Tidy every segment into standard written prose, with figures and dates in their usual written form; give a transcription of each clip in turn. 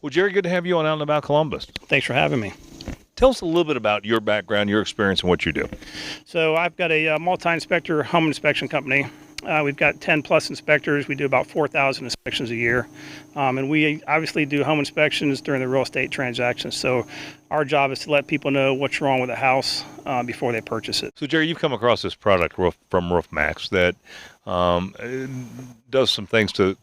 Well, Jerry, good to have you on Out and About Columbus. Thanks for having me. Tell us a little bit about your background, your experience, and what you do. So I've got a multi-inspector home inspection company. We've got 10 plus inspectors. We do about 4,000 inspections a year. And we obviously do home inspections during the real estate transactions. So our job is to let people know what's wrong with a house before they purchase it. So, Jerry, you've come across this product from Maxx that does some things to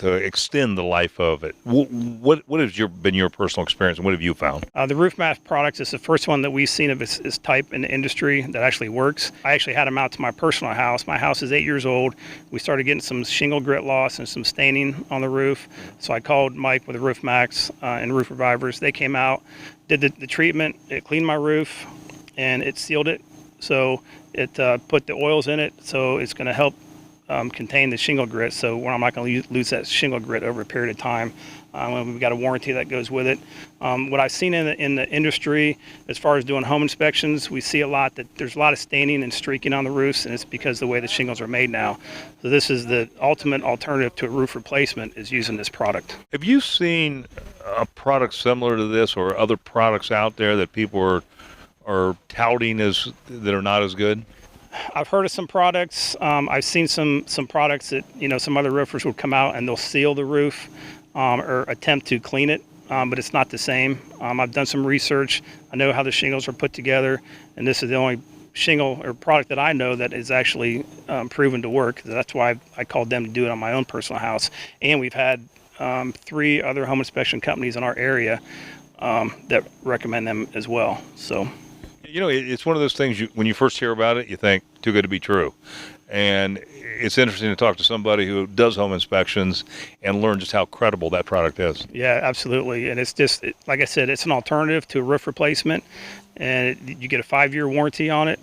extend the life of it. What has been your personal experience, and what have you found? The roof mat product is the first one that we've seen of its type in the industry that actually works. I actually had them out to my personal house. My house is 8 years old. We started getting some shingle grit loss and some staining on the roof. So I called Mike with the Roof Maxx and Roof Revivers. They came out, did the treatment. It cleaned my roof, and it sealed it. So it put the oils in it, so it's going to help contain the shingle grit, so I'm not going to lose that shingle grit over a period of time. We've got a warranty that goes with it. What I've seen in the industry, as far as doing home inspections, we see a lot that there's a lot of staining and streaking on the roofs, and it's because of the way the shingles are made now. So this is the ultimate alternative to a roof replacement, is using this product. Have you seen a product similar to this, or other products out there that people are touting as that are not as good? I've heard of some products. I've seen some products that, some other roofers will come out and they'll seal the roof or attempt to clean it, but it's not the same. I've done some research. I know how the shingles are put together, and this is the only shingle or product that I know that is actually proven to work. That's why I called them to do it on my own personal house. And we've had 3 other home inspection companies in our area that recommend them as well. So. It's one of those things, when you first hear about it, you think, too good to be true. And it's interesting to talk to somebody who does home inspections and learn just how credible that product is. Yeah, absolutely. And it's just, like I said, it's an alternative to a roof replacement, and you get a 5-year warranty on it.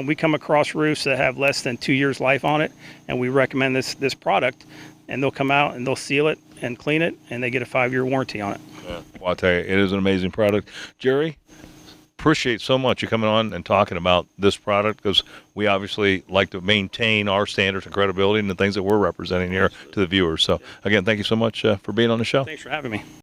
We come across roofs that have less than 2 years life on it, and we recommend this product, and they'll come out and they'll seal it and clean it, and they get a 5-year warranty on it. Yeah. Well, I'll tell you, it is an amazing product. Jerry, appreciate so much you coming on and talking about this product, because we obviously like to maintain our standards and credibility and the things that we're representing here to the viewers. So, again, thank you so much for being on the show. Thanks for having me.